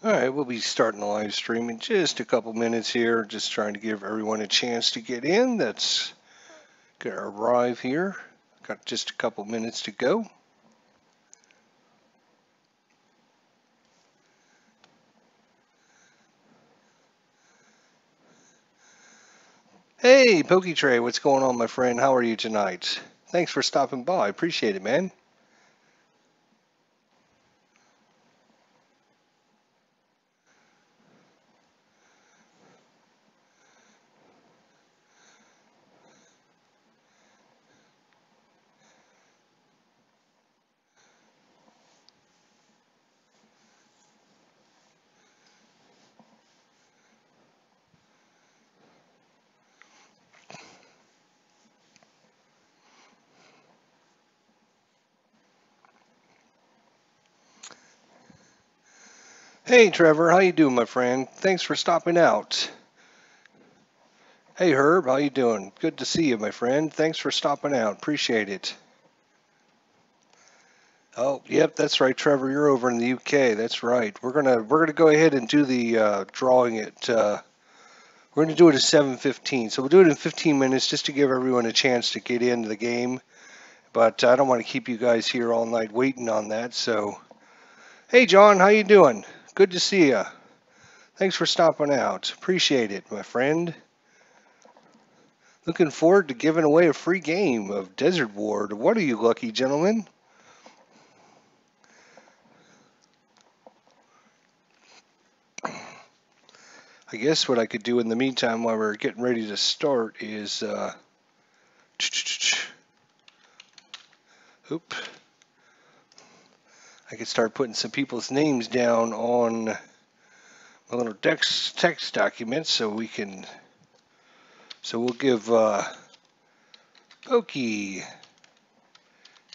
Alright, we'll be starting the live stream in just a couple minutes here. Just trying to give everyone a chance to get in. That's going to arrive here. Got just a couple minutes to go. Hey, PokeTray, what's going on, my friend? How are you tonight? Thanks for stopping by. Appreciate it, man. Hey, Trevor, how you doing, my friend? Thanks for stopping out. Hey, Herb, how you doing? Good to see you, my friend. Thanks for stopping out. Appreciate it. Oh, yep, that's right, Trevor. You're over in the UK. That's right. We're gonna go ahead and do the drawing at. We're gonna do it at 7:15. So we'll do it in 15 minutes just to give everyone a chance to get into the game. But I don't want to keep you guys here all night waiting on that. So, hey, John, how you doing? Good to see you. Thanks for stopping out. Appreciate it, my friend. Looking forward to giving away a free game of Desert Ward. What are you lucky gentlemen? I guess what I could do in the meantime while we're getting ready to start is, oop, I could start putting some people's names down on my little text document so we can, so we'll give Pokey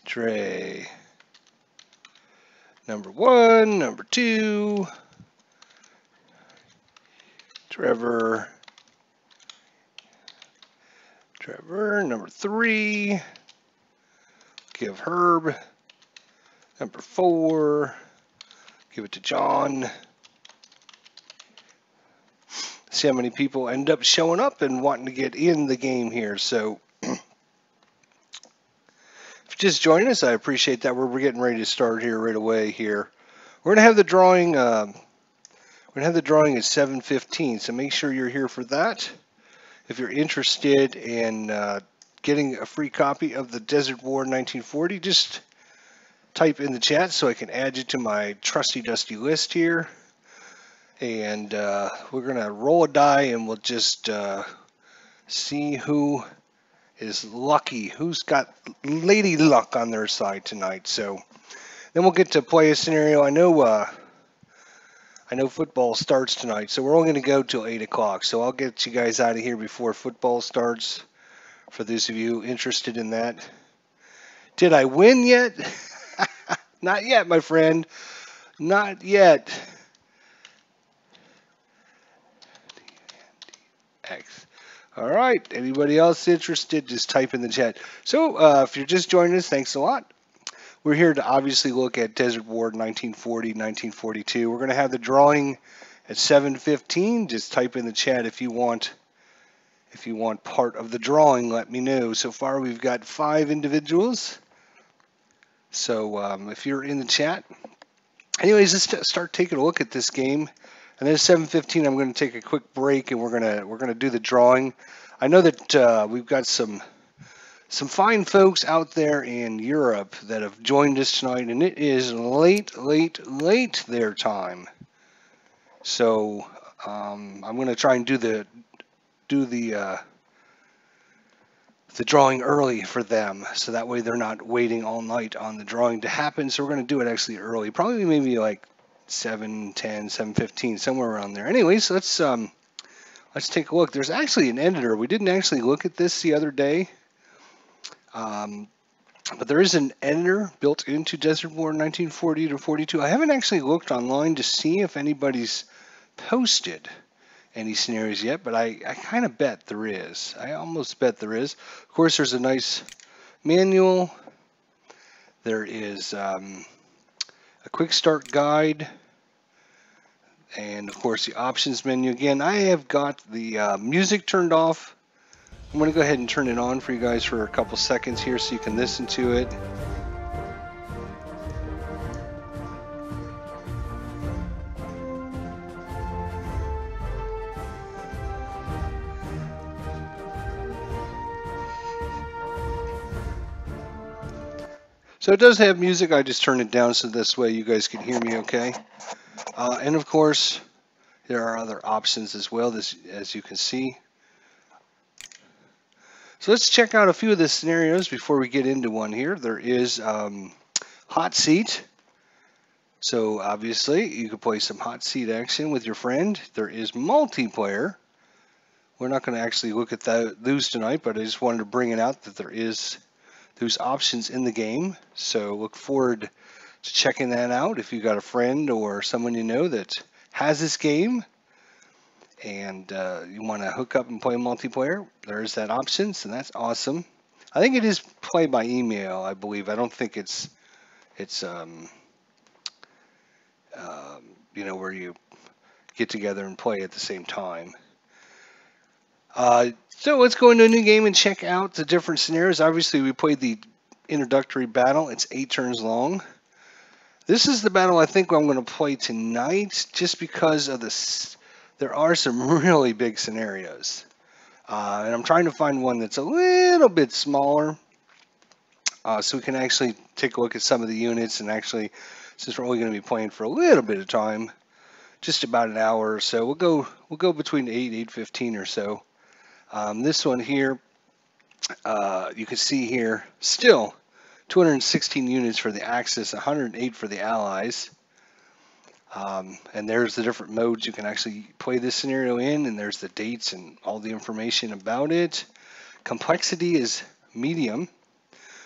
Tray number 1, number 2, Trevor number 3, give Herb number 4, give it to John. See how many people end up showing up and wanting to get in the game here. So if you're just joining us, I appreciate that. We're getting ready to start here right away here. We're gonna have the drawing. We're gonna have the drawing at 7:15. So make sure you're here for that. If you're interested in getting a free copy of the Desert War 1940, just type in the chat so I can add you to my trusty dusty list here. And we're going to roll a die and we'll just see who is lucky, who's got lady luck on their side tonight. So then we'll get to play a scenario. I know football starts tonight, so we're only going to go till 8 o'clock. So I'll get you guys out of here before football starts, for those of you interested in that. Did I win yet? Not yet, my friend. Not yet. X. All right. Anybody else interested, just type in the chat. So if you're just joining us, thanks a lot. We're here to obviously look at Desert War 1940, 1942. We're going to have the drawing at 7:15. Just type in the chat if you want part of the drawing, let me know. So far we've got 5 individuals. So if you're in the chat. Anyways, let's start taking a look at this game. And then at 7:15 I'm going to take a quick break and we're going to do the drawing. I know that we've got some fine folks out there in Europe that have joined us tonight, and it is late their time. So I'm going to try and do the drawing early for them, so that way they're not waiting all night on the drawing to happen. So we're going to do it actually early, probably maybe like 7:10, 7:15, somewhere around there. Anyways, let's take a look. There's actually an editor. We didn't actually look at this the other day. But there is an editor built into Desert War 1940 to 42. I haven't actually looked online to see if anybody's posted any scenarios yet, but I kind of bet there is. I almost bet there is. Of course, there's a nice manual. There is a quick start guide. And of course the options menu again. I have got the music turned off. I'm going to go ahead and turn it on for you guys for a couple seconds here so you can listen to it. So it does have music. I just turned it down so this way you guys can hear me okay. And of course, there are other options as well, as you can see. So let's check out a few of the scenarios before we get into one here. There is hot seat. So obviously, you could play some hot seat action with your friend. There is multiplayer. We're not going to actually look at those tonight, but I just wanted to bring it out that there is those options in the game. So look forward to checking that out if you got a friend or someone you know that has this game and you want to hook up and play multiplayer. There's that option, so that's awesome. I think it is play by email, I believe. I don't think it's you know, where you get together and play at the same time. So let's go into a new game and check out the different scenarios. Obviously, we played the introductory battle. It's 8 turns long. This is the battle I think I'm going to play tonight, just because of this. There are some really big scenarios, and I'm trying to find one that's a little bit smaller, so we can actually take a look at some of the units. And actually, since we're only going to be playing for a little bit of time, just about an hour or so, we'll go between 8:15 or so. This one here, you can see here, still 216 units for the Axis, 108 for the Allies. And there's the different modes you can actually play this scenario in, and there's the dates and all the information about it. Complexity is medium.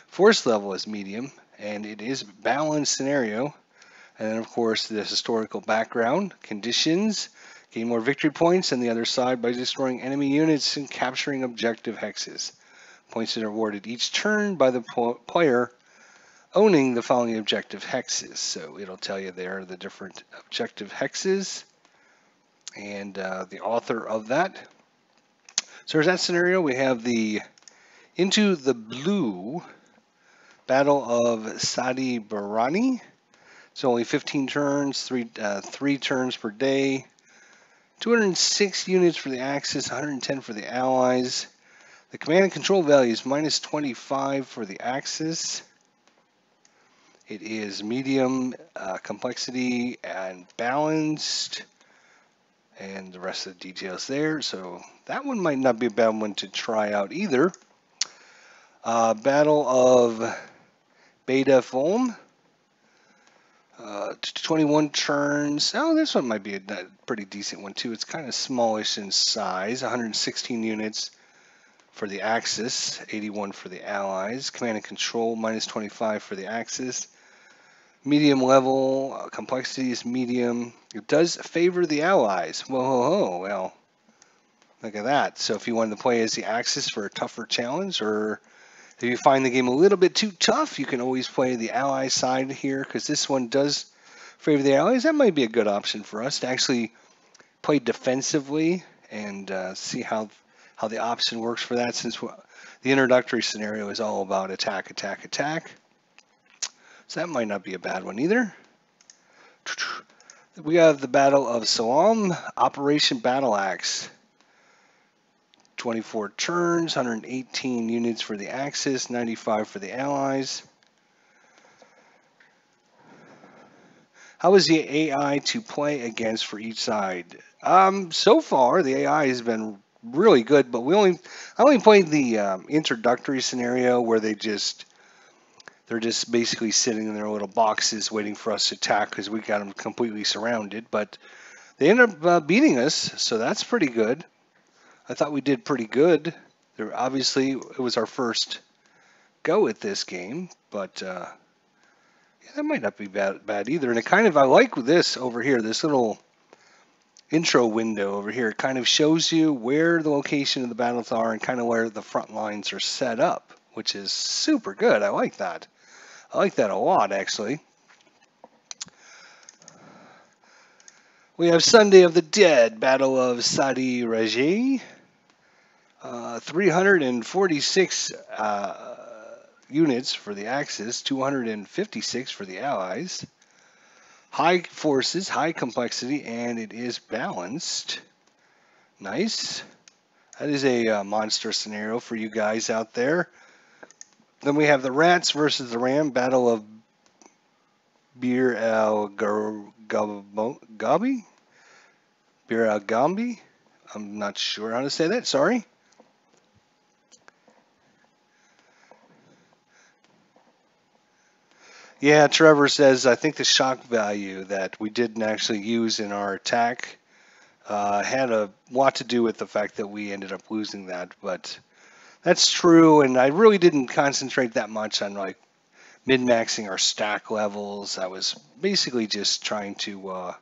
Force level is medium, and it is a balanced scenario. And then, of course, the historical background, conditions, gain more victory points on the other side by destroying enemy units and capturing objective hexes. Points are awarded each turn by the player owning the following objective hexes. So it'll tell you there the different objective hexes and the author of that. So there's that scenario. We have the Into the Blue Battle of Sadi Barani. It's only 15 turns, three turns per day. 206 units for the Axis, 110 for the Allies. The command and control value is -25 for the Axis. It is medium complexity and balanced, and the rest of the details there. So that one might not be a bad one to try out either. Battle of Beta Foam. 21 turns. Oh, this one might be a pretty decent one too. It's kind of smallish in size. 116 units for the Axis, 81 for the Allies. Command and control -25 for the Axis. Medium level, complexity is medium. It does favor the Allies. Whoa, well, look at that. So if you wanted to play as the Axis for a tougher challenge, or if you find the game a little bit too tough, you can always play the Ally side here, because this one does favor the Allies. That might be a good option for us to actually play defensively and see how the option works for that, since the introductory scenario is all about attack, attack, attack. So that might not be a bad one either. We have the Battle of Salam, Operation Battle Axe. 24 turns, 118 units for the Axis, 95 for the Allies. How is the AI to play against for each side? So far, the AI has been really good, but I only played the introductory scenario where they're just basically sitting in their little boxes waiting for us to attack because we got them completely surrounded. But they ended up beating us, so that's pretty good. I thought we did pretty good. Obviously, it was our first go at this game, but yeah, that might not be bad either. And I like this over here, this little intro window over here. It kind of shows you where the location of the battles are and kind of where the front lines are set up, which is super good. I like that. I like that a lot, actually. We have Sunday of the Dead, Battle of Sadi Raji. 346 units for the Axis, 256 for the Allies. High forces, high complexity, and it is balanced. Nice. That is a monster scenario for you guys out there. Then we have the Rats versus the Ram, Battle of Bir al Gabi? Bir al Gambi? I'm not sure how to say that, sorry. Yeah, Trevor says, I think the shock value that we didn't actually use in our attack had a lot to do with the fact that we ended up losing that, but that's true, and I really didn't concentrate that much on like min-maxing our stack levels. I was basically just trying to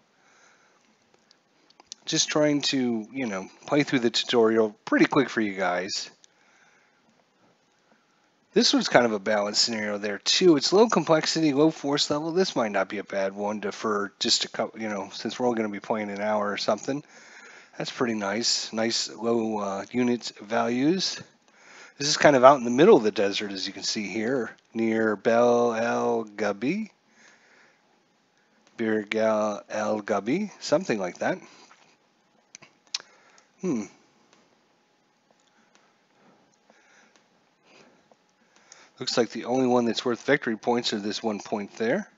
play through the tutorial pretty quick for you guys. This was kind of a balanced scenario there too. It's low complexity, low force level. This might not be a bad one for just a couple, since we're only going to be playing an hour or something. That's pretty nice. Nice low unit values. This is kind of out in the middle of the desert, as you can see here, near Bel El Gabi, Bir El Gabi, something like that. Looks like the only one that's worth victory points are this 1 point there.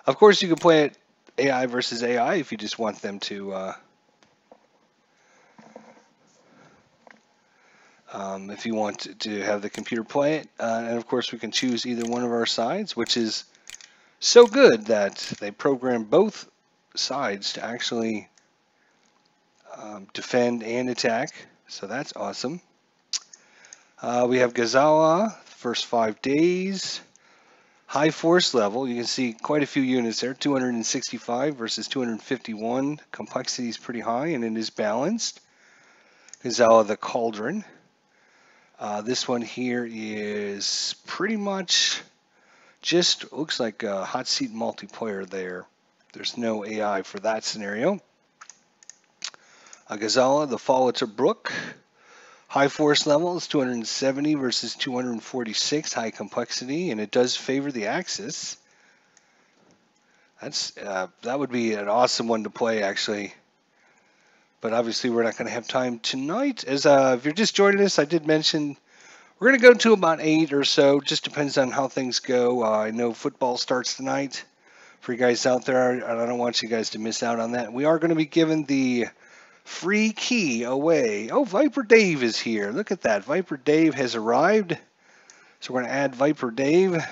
Of course, you can play it AI versus AI if you just want them to. If you want to have the computer play it, and of course we can choose either one of our sides, which is so good that they program both sides to actually defend and attack. So that's awesome. We have Gazala, first 5 days. High force level, you can see quite a few units there, 265 versus 251. Complexity is pretty high and it is balanced. Gazala the Cauldron. This one here is pretty much just looks like a hot seat multiplayer there. There's no AI for that scenario. Gazala the Falliter Brook. High force level is 270 versus 246, high complexity, and it does favor the Axis. That would be an awesome one to play, actually. But obviously, we're not going to have time tonight. As if you're just joining us, I did mention we're going to go to about 8 or so. Just depends on how things go. I know football starts tonight for you guys out there, and I don't want you guys to miss out on that. We are going to be giving the free key away. Oh, Viper Dave is here. Look at that. Viper Dave has arrived. So we're going to add Viper Dave.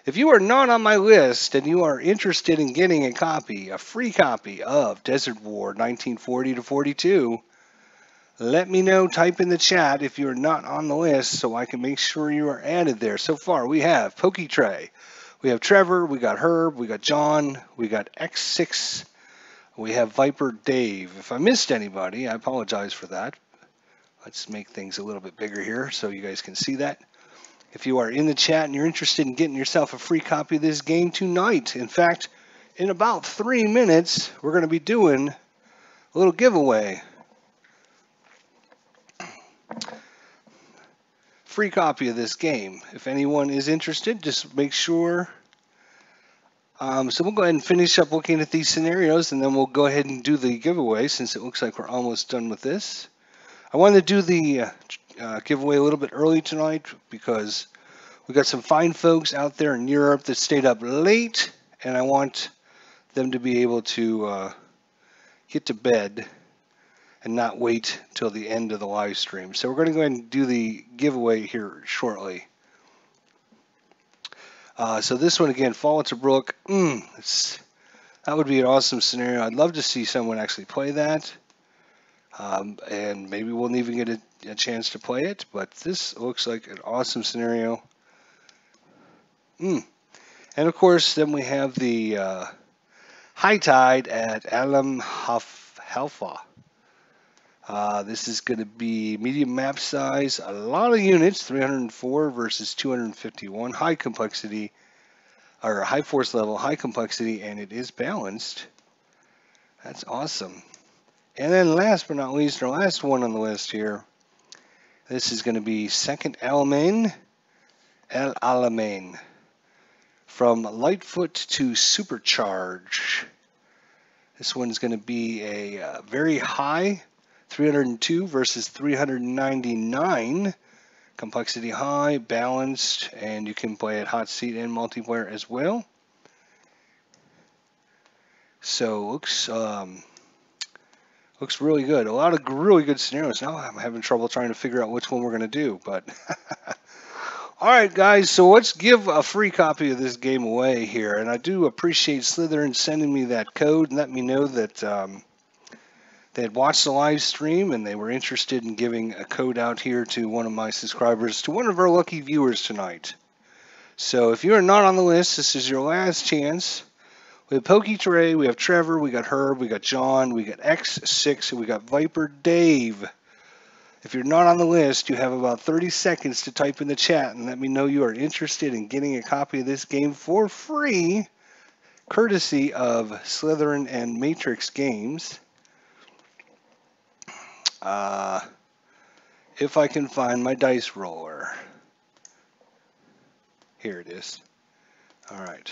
If you are not on my list and you are interested in getting a copy, a free copy of Desert War 1940 to 42, let me know. Type in the chat if you're not on the list so I can make sure you are added there. So far we have Pokey Trey, we have Trevor, we got Herb, we got John, we got X6, we have Viper Dave. If I missed anybody, I apologize for that. Let's make things a little bit bigger here so you guys can see that. If you are in the chat and you're interested in getting yourself a free copy of this game tonight, in fact, in about 3 minutes, we're going to be doing a little giveaway. Free copy of this game. If anyone is interested, just make sure. So we'll go ahead and finish up looking at these scenarios, and then we'll go ahead and do the giveaway since it looks like we're almost done with this. I wanted to do the giveaway a little bit early tonight because we got some fine folks out there in Europe that stayed up late, and I want them to be able to get to bed and not wait till the end of the live stream. So we're going to go ahead and do the giveaway here shortly. So this one again, Fall to Brook. That would be an awesome scenario. I'd love to see someone actually play that. And maybe we'll even get a chance to play it, but this looks like an awesome scenario. And of course, then we have the High Tide at Alam Halfa. This is going to be medium map size, a lot of units, 304 versus 251, high complexity, or high force level, high complexity, and it is balanced. That's awesome. And then last but not least, our last one on the list here. This is going to be Second El Alamein. From Lightfoot to Supercharge. This one's going to be a very high 302 versus 399. Complexity high, balanced, and you can play at hot seat and multiplayer as well. So looks really good. A lot of really good scenarios. Now I'm having trouble trying to figure out which one we're going to do, but all right, guys, so let's give a free copy of this game away here. And I do appreciate Slitherine sending me that code and let me know that they had watched the live stream and they were interested in giving a code out here to one of my subscribers, to one of our lucky viewers tonight. So if you're not on the list, this is your last chance. We have Pokey Trey, we have Trevor, we got Herb, we got John, we got X6, and we got Viper Dave. If you're not on the list, you have about 30 seconds to type in the chat and let me know you are interested in getting a copy of this game for free, courtesy of Slitherine and Matrix Games. If I can find my dice roller. Here it is. All right.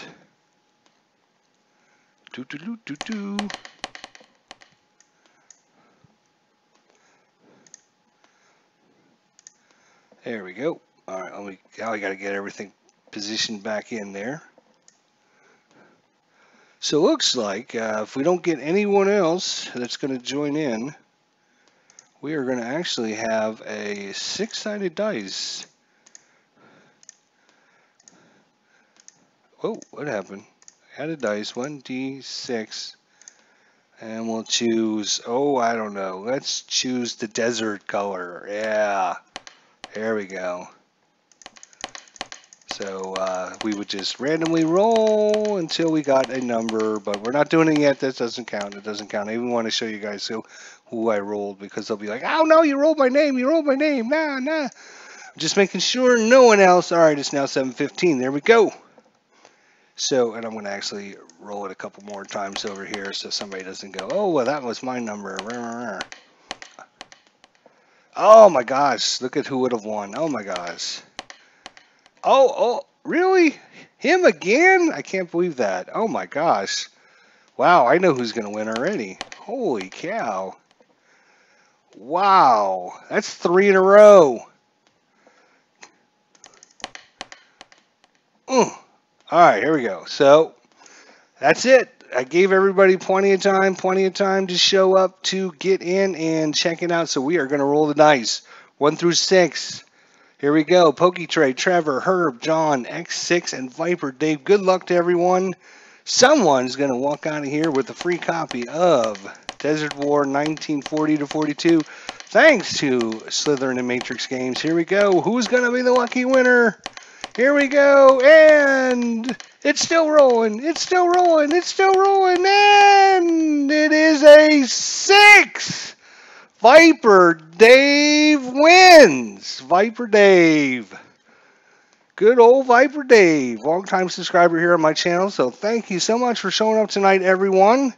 Do-do-do-do-do. There we go. All right, now I got to get everything positioned back in there. So it looks like if we don't get anyone else that's going to join in, we are going to actually have a 6-sided dice. Whoa, what happened? Add a dice, 1d6, and we'll choose, oh, I don't know. Let's choose the desert color. Yeah. There we go. So we would just randomly roll until we got a number, but we're not doing it yet. That doesn't count. It doesn't count. I even want to show you guys who I rolled, because they'll be like, oh no, you rolled my name. You rolled my name. Nah. Just making sure no one else. All right, it's now 7:15. There we go. So, and I'm going to actually roll it a couple more times over here so somebody doesn't go, oh, well, that was my number. Oh my gosh, look at who would have won. Oh my gosh. Oh, really? Him again? I can't believe that. Oh my gosh. Wow, I know who's going to win already. Holy cow. Wow, that's 3 in a row. All right, here we go. So, that's it. I gave everybody plenty of time to show up to get in and check it out. So we are going to roll the dice. 1 through 6. Here we go. Pokey Trey, Trevor, Herb, John, X6, and Viper Dave. Good luck to everyone. Someone's going to walk out of here with a free copy of Desert War 1940-42. Thanks to Slitherine and Matrix Games. Here we go. Who's going to be the lucky winner? Here we go, and it's still rolling, and it is a 6! Viper Dave wins! Viper Dave. Good old Viper Dave, long-time subscriber here on my channel, so thank you so much for showing up tonight, everyone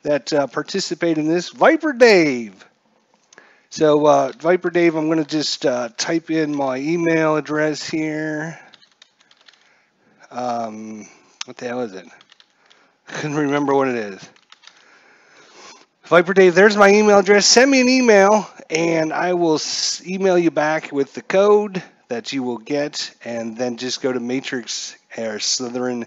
that participated in this. Viper Dave. So, Viper Dave, I'm going to just type in my email address here. What the hell is it? I couldn't remember what it is. Viper Dave, there's my email address. Send me an email, and I will email you back with the code that you will get, and then just go to Matrix or Slitherine,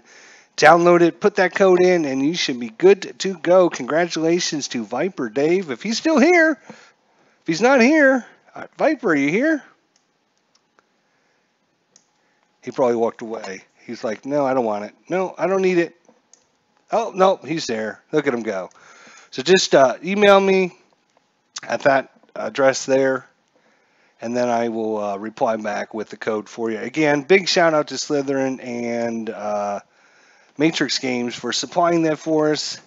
download it, put that code in, and you should be good to go. Congratulations to Viper Dave. If he's still here, if he's not here, Viper, are you here? He probably walked away. He's like, no, I don't want it. No, I don't need it. Oh, no, he's there. Look at him go. So just email me at that address there, and then I will reply back with the code for you. Again, big shout out to Slitherine and Matrix Games for supplying that for us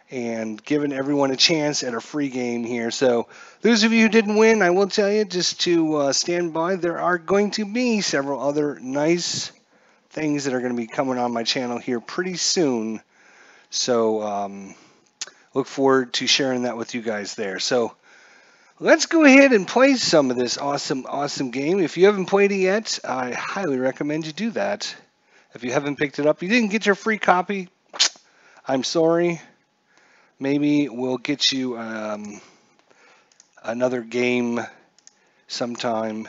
and giving everyone a chance at a free game here. So those of you who didn't win, I will tell you just to stand by. There are going to be several other nice things that are going to be coming on my channel here pretty soon. So look forward to sharing that with you guys there. So let's go ahead and play some of this awesome game. If you haven't played it yet, I highly recommend you do that. If you haven't picked it up, you didn't get your free copy, I'm sorry. Maybe we'll get you another game sometime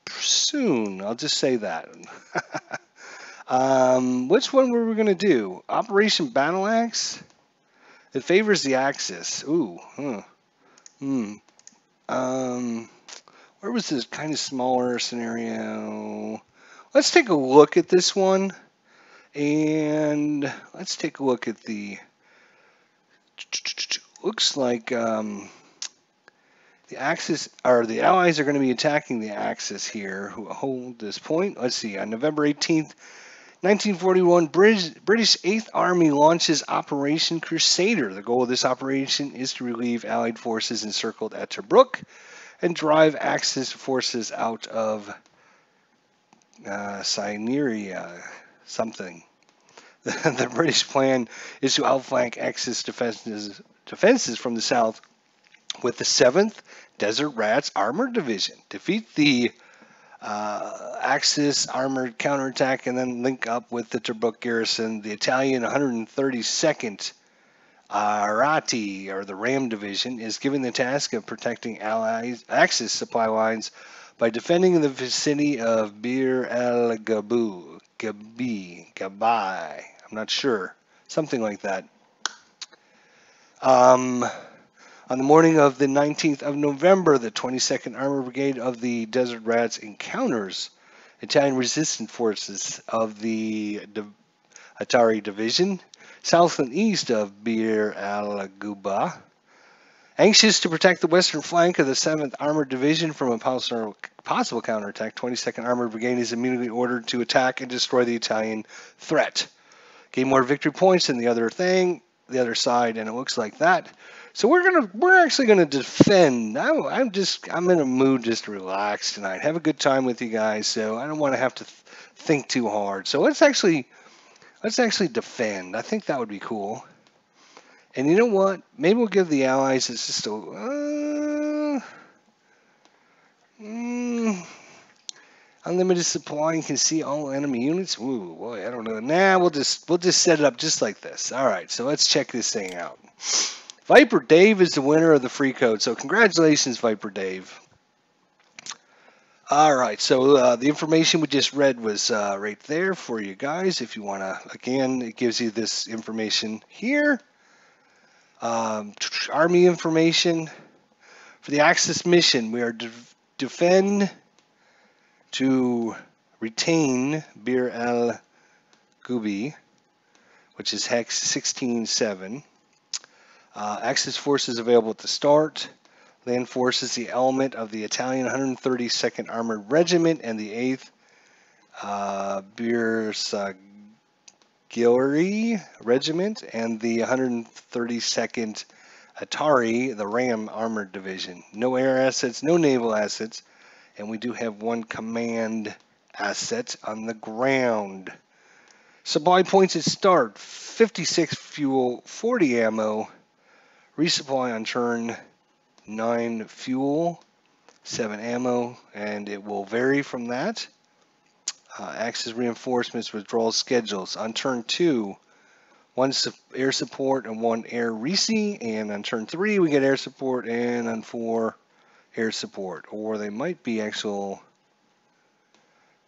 soon. I'll just say that. Which one were we going to do? Operation Battle Axe? It favors the Axis. Ooh. Where was this kind of smaller scenario? Let's take a look at this one. And let's take a look at the... Looks like the Axis, or the Allies are going to be attacking the Axis here, who hold this point. Let's see, on November 18th, 1941, British 8th Army launches Operation Crusader. The goal of this operation is to relieve Allied forces encircled at Tobruk and drive Axis forces out of Siberia, something. The British plan is to outflank Axis defenses from the south with the 7th Desert Rats Armored Division, defeat the Axis armored counterattack, and then link up with the Tobruk garrison. The Italian 132nd Arati, or the Ram Division, is given the task of protecting Axis supply lines by defending the vicinity of Bir el Gabai. I'm not sure. Something like that. On the morning of the 19th of November, the 22nd Armored Brigade of the Desert Rats encounters Italian resistance forces of the Atari Division, south and east of Bir al-Guba. Anxious to protect the western flank of the 7th Armored Division from a possible counterattack, 22nd Armored Brigade is immediately ordered to attack and destroy the Italian threat. Gain more victory points than the other side, and it looks like that. So we're actually gonna defend. I'm in a mood just to relax tonight, have a good time with you guys. So I don't want to have to think too hard. So let's actually defend. I think that would be cool. And you know what? Maybe we'll give the Allies just a unlimited supply and can see all enemy units. Ooh, boy, I don't know. Nah, we'll just set it up just like this. All right, so let's check this thing out. Viper Dave is the winner of the free code, so congratulations, Viper Dave. All right, so the information we just read was right there for you guys. If you want to, again, it gives you this information here. Army information. For the Axis mission, we are defend to retain Bir el Gubi, which is hex 16-7. Axis forces available at the start. Land forces, the element of the Italian 132nd Armored Regiment and the 8th Bersaglieri Regiment and the 132nd Atari, the Ram Armored Division. No air assets, no naval assets, and we do have one command asset on the ground. Supply points at start: 56 fuel, 40 ammo. Resupply on turn: 9 fuel, 7 ammo, and it will vary from that. Axis reinforcements withdrawal schedules. On turn 2, 1 air support and 1 air reci, and on turn 3 we get air support, and on 4 air support. Or they might be actual...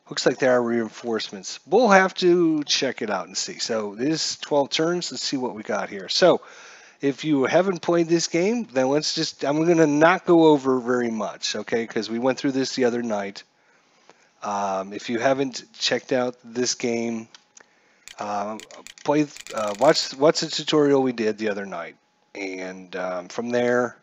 Looks like there are reinforcements. We'll have to check it out and see. So it is 12 turns. Let's see what we got here. So if you haven't played this game, then I'm going to not go over very much, okay, because we went through this the other night. If you haven't checked out this game, watch the tutorial we did the other night, and from there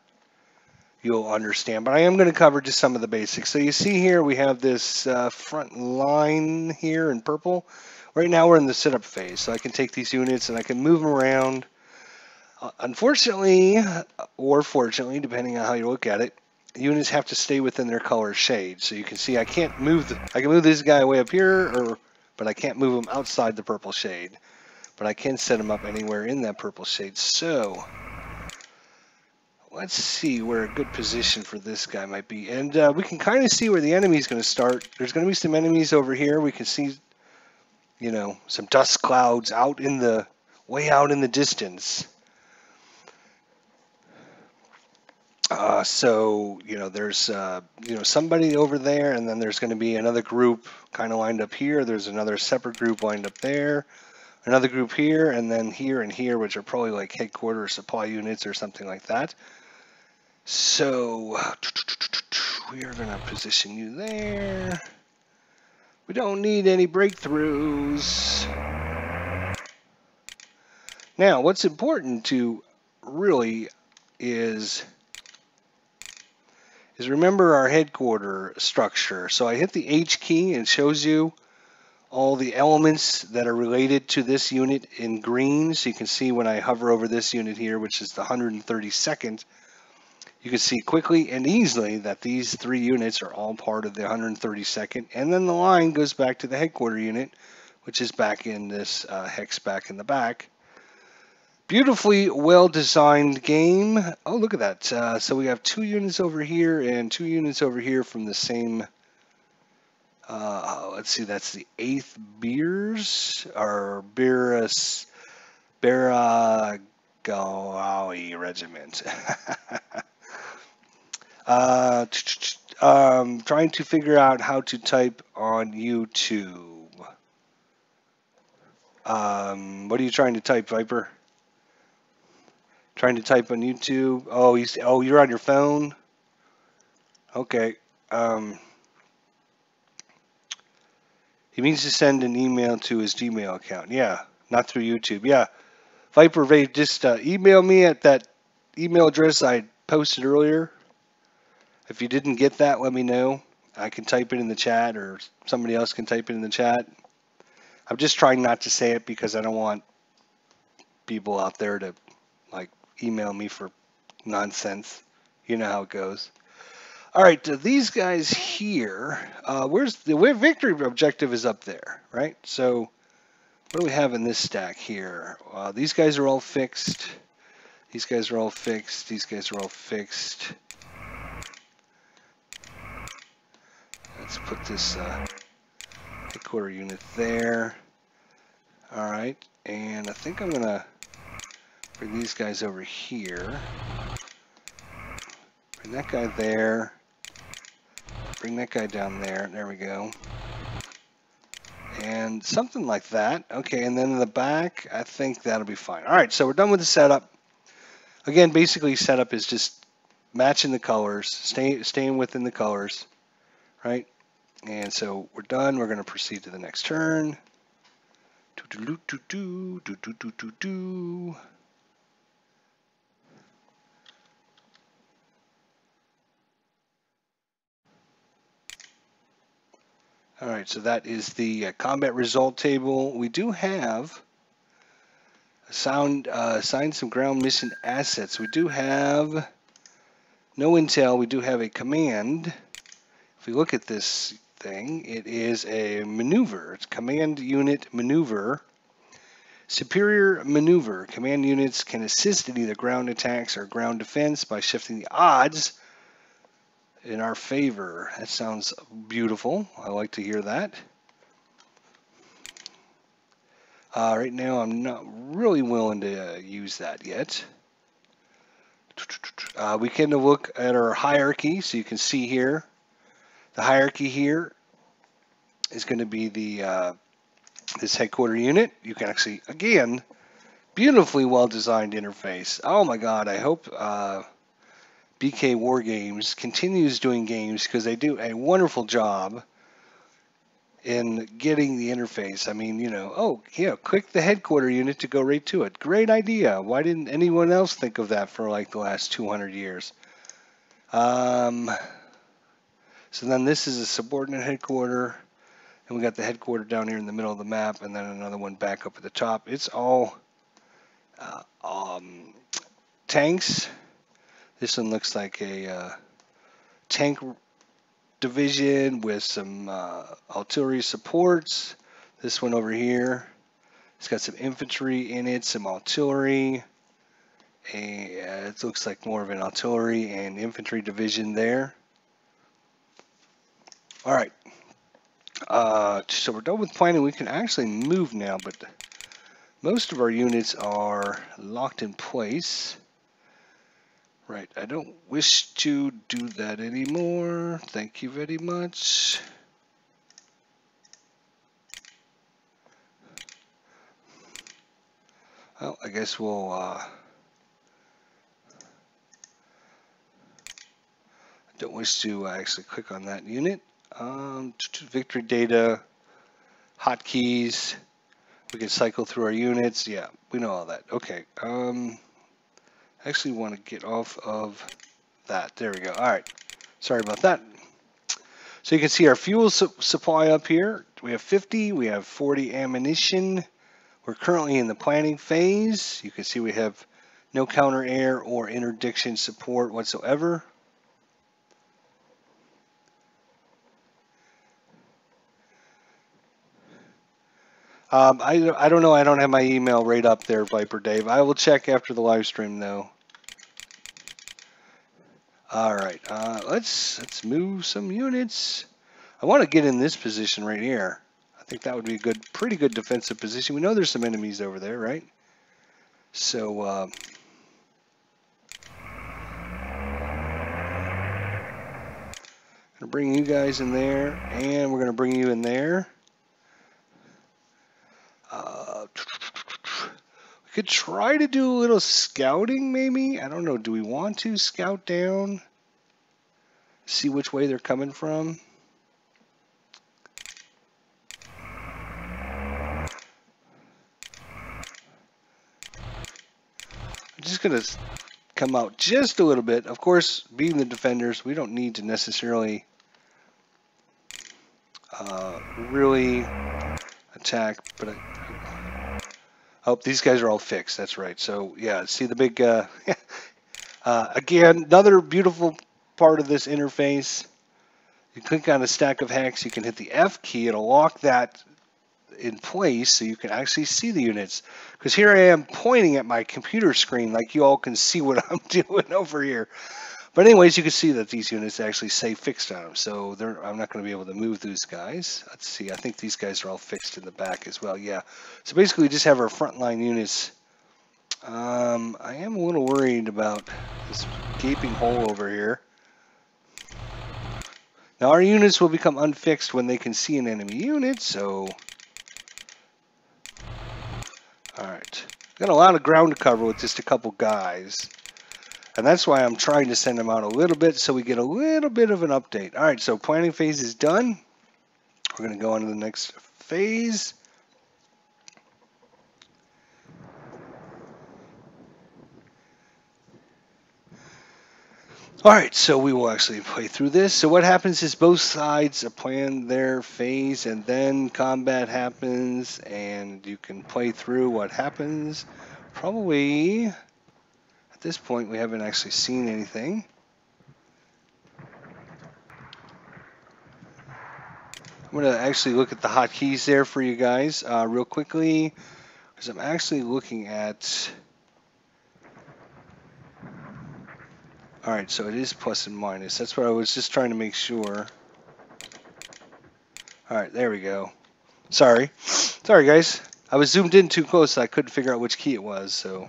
you'll understand. But I am going to cover just some of the basics. So you see here we have this front line here in purple. Right now we're in the setup phase, so I can take these units and I can move them around. Unfortunately, or fortunately, depending on how you look at it, units have to stay within their color shade. So you can see I can't move. I can move this guy way up here or but I can't move them outside the purple shade. But I can set them up anywhere in that purple shade. So let's see where a good position for this guy might be. And we can kind of see where the enemy's going to start. There's going to be some enemies over here. We can see, you know, some dust clouds out in the, way out in the distance. So, you know, there's, you know, somebody over there, and then there's going to be another group kind of lined up here. There's another separate group lined up there. Another group here, and then here and here, which are probably like headquarter supply units or something like that. So we are going to position you there. We don't need any breakthroughs. Now, what's important to really is remember our headquarter structure. So I hit the H key and it shows you all the elements that are related to this unit in green. So you can see when I hover over this unit here, which is the 132nd, you can see quickly and easily that these 3 units are all part of the 132nd. And then the line goes back to the headquarter unit, which is back in this hex back in the back. Beautifully well-designed game. Oh, look at that. So we have 2 units over here and 2 units over here from the same, let's see, that's the 8th Beers, or Baragawi Regiment. Trying to figure out how to type on YouTube. What are you trying to type, Viper? Trying to type on YouTube. Oh, you're on your phone. Okay. He means to send an email to his Gmail account. Yeah, not through YouTube. Yeah, Viper, just email me at that email address I posted earlier. If you didn't get that, let me know. I can type it in the chat, or somebody else can type it in the chat. I'm just trying not to say it because I don't want people out there to like email me for nonsense. You know how it goes. All right, these guys here, where victory objective is up there, right? So what do we have in this stack here? These guys are all fixed. These guys are all fixed. These guys are all fixed. Let's put this headquarter unit there. All right, and I think I'm gonna bring these guys over here. Bring that guy there. Bring that guy down there. There we go. And something like that. Okay, and then in the back, I think that'll be fine. All right, so we're done with the setup. Again, basically setup is just matching the colors, staying within the colors, right? And so we're done. We're going to proceed to the next turn. All right, so that is the combat result table. We do have assigned some ground mission assets. We do have no intel. We do have a command. If we look at this thing, it is a maneuver. It's command unit maneuver. Superior maneuver. Command units can assist in either ground attacks or ground defense by shifting the odds in our favor. That sounds beautiful. I like to hear that. Right now, I'm not really willing to use that yet. We can look at our hierarchy, so you can see here. The hierarchy here is going to be the this headquarter unit. You can actually, again, beautifully well-designed interface. Oh my God! I hope BK Wargames continues doing games because they do a wonderful job in getting the interface. I mean, you know, click the headquarter unit to go right to it. Great idea. Why didn't anyone else think of that for like the last 200 years? So then this is a subordinate headquarter, and we got the headquarter down here in the middle of the map, and then another one back up at the top. It's all tanks. This one looks like a tank division with some artillery supports. This one over here, it's got some infantry in it, some artillery. It looks like more of an artillery and infantry division there. All right. So we're done with planning. We can actually move now, but most of our units are locked in place. Right, I don't wish to do that anymore. Thank you very much. Well, I guess we'll, don't wish to actually click on that unit. Victory data, hotkeys. We can cycle through our units. Yeah, we know all that. Okay. Actually want to get off of that. There we go. All right. Sorry about that. So you can see our fuel supply up here. We have 50. We have 40 ammunition. We're currently in the planning phase. You can see we have no counter air or interdiction support whatsoever. I don't know. I don't have my email right up there, Viper Dave. I will check after the live stream, though. All right. Let's move some units. I want to get in this position right here. I think that would be a pretty good defensive position. We know there's some enemies over there, right? So, gonna bring you guys in there, and we're gonna bring you in there. We could try to do a little scouting, maybe. I don't know. Do we want to scout down? See which way they're coming from? I'm just gonna come out just a little bit. Of course, being the defenders, we don't need to necessarily really attack, but oh, these guys are all fixed. That's right. So yeah, see the big again, another beautiful part of this interface. You click on a stack of hex, you can hit the F key, it'll lock that in place so you can actually see the units. Because here I am pointing at my computer screen like you all can see what I'm doing over here. But anyways, you can see that these units actually say fixed on them. So I'm not going to be able to move those guys. Let's see, I think these guys are all fixed in the back as well. Yeah. So basically we just have our frontline units. I am a little worried about this gaping hole over here. Now our units will become unfixed when they can see an enemy unit, so... Alright. Got a lot of ground to cover with just a couple guys. And that's why I'm trying to send them out a little bit so we get a little bit of an update. Alright, so planning phase is done. We're going to go on to the next phase. Alright, so we will actually play through this. So what happens is both sides plan their phase and then combat happens and you can play through what happens. Probably, at this point, we haven't actually seen anything. I'm going to actually look at the hotkeys there for you guys real quickly because I'm actually looking at... Alright, so it is plus and minus. That's what I was just trying to make sure. Alright, there we go. Sorry. Sorry, guys. I was zoomed in too close, so I couldn't figure out which key it was, so...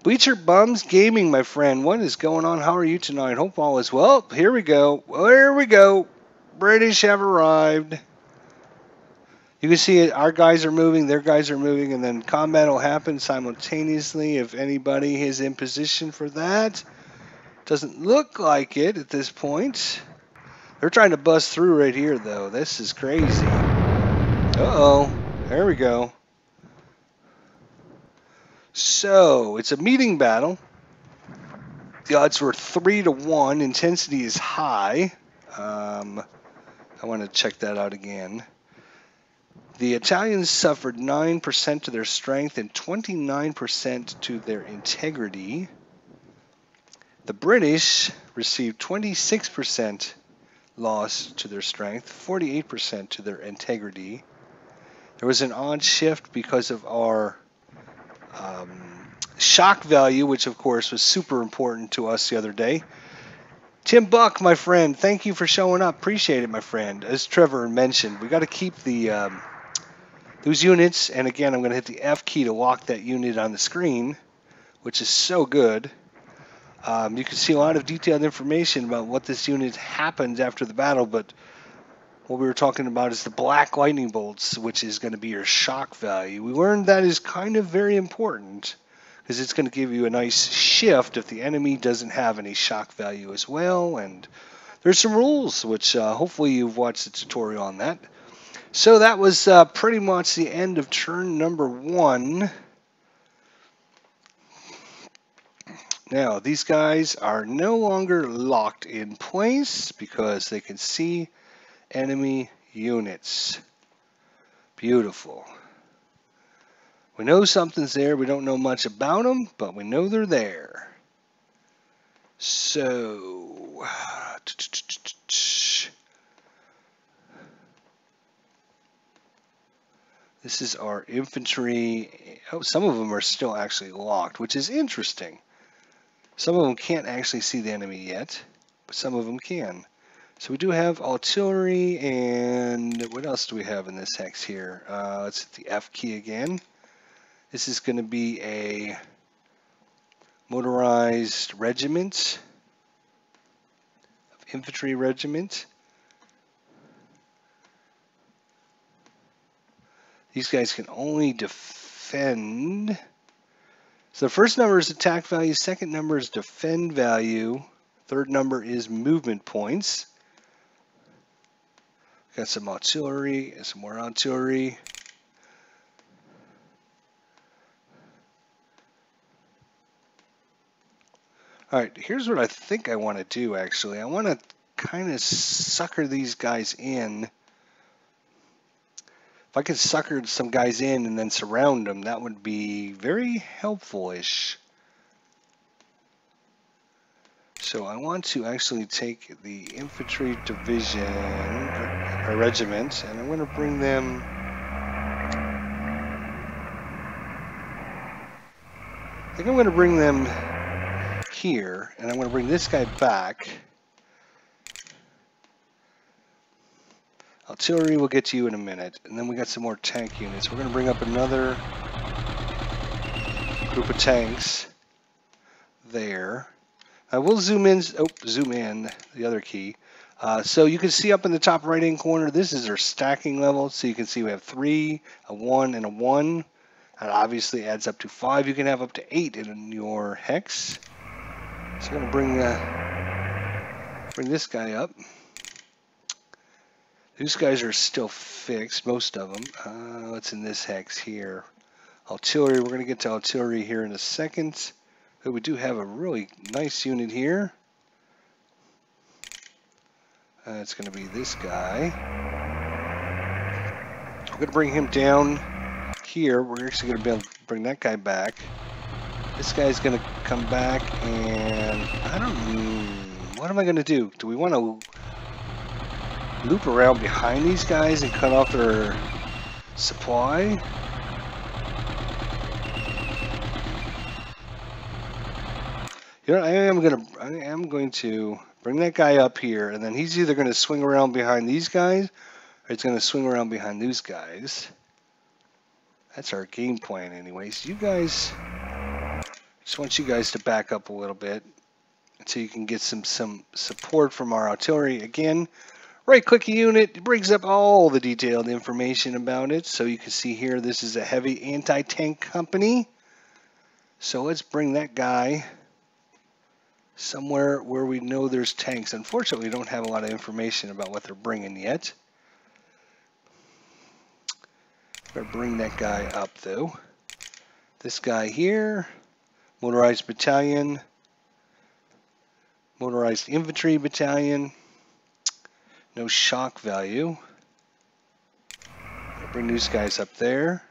Bleacher Bums Gaming, my friend. What is going on? How are you tonight? Hope all is well. Here we go. There we go. British have arrived. You can see it. Our guys are moving, their guys are moving, and then combat will happen simultaneously if anybody is in position for that. Doesn't look like it at this point. They're trying to bust through right here, though. This is crazy. Uh-oh. There we go. So, it's a meeting battle. The odds were 3-1. Intensity is high. I want to check that out again. The Italians suffered 9% to their strength and 29% to their integrity. The British received 26% loss to their strength, 48% to their integrity. There was an odd shift because of our shock value, which of course was super important to us the other day. Tim Buck, my friend, thank you for showing up. Appreciate it, my friend. As Trevor mentioned, we got to keep the those units, and again, I'm going to hit the F key to lock that unit on the screen, which is so good. You can see a lot of detailed information about what this unit happens after the battle, but what we were talking about is the black lightning bolts, which is going to be your shock value. We learned that is kind of very important, because it's going to give you a nice shift if the enemy doesn't have any shock value as well. And there's some rules, which hopefully you've watched the tutorial on that. So that was pretty much the end of turn number 1. Now, these guys are no longer locked in place because they can see enemy units. Beautiful. We know something's there. We don't know much about them, but we know they're there. So, this is our infantry. Oh, some of them are still actually locked, which is interesting. Some of them can't actually see the enemy yet, but some of them can. So we do have artillery, and what else do we have in this hex here? Let's hit the F key again. This is going to be a motorized regiment, infantry regiment. These guys can only defend. So the first number is attack value, second number is defend value, third number is movement points. Got some artillery and some more artillery. All right, here's what I think I want to do, actually. I want to kind of sucker these guys in. If I could sucker some guys in and then surround them, that would be very helpful-ish. So I want to actually take the infantry division, or regiment, and I'm going to bring them... I think I'm going to bring them here, and I'm going to bring this guy back. Artillery will get to you in a minute, and then we got some more tank units. We're going to bring up another group of tanks there. I will zoom in, zoom in, the other key. So you can see up in the top right hand corner, this is our stacking level. So you can see we have 3, a 1, and a 1. That obviously adds up to 5. You can have up to 8 in your hex. So I'm going to bring this guy up. These guys are still fixed, most of them. What's in this hex here? Artillery, we're going to get to artillery here in a second. But we do have a really nice unit here. It's going to be this guy. We're going to bring him down here. We're actually going to be able to bring that guy back. This guy's going to come back, and I don't... What am I going to do? Do we want to loop around behind these guys and cut off their supply? You know, I am going to bring that guy up here, and then he's either going to swing around behind these guys, or he's going to swing around behind these guys. That's our game plan anyways. You guys, just want you guys to back up a little bit so you can get some support from our artillery. Again, right-click a unit, it brings up all the detailed information about it. So you can see here, this is a heavy anti-tank company. So let's bring that guy somewhere where we know there's tanks. Unfortunately, we don't have a lot of information about what they're bringing yet. I'm going to bring that guy up, though. This guy here, motorized battalion, motorized infantry battalion, no shock value. I'll bring these guys up there.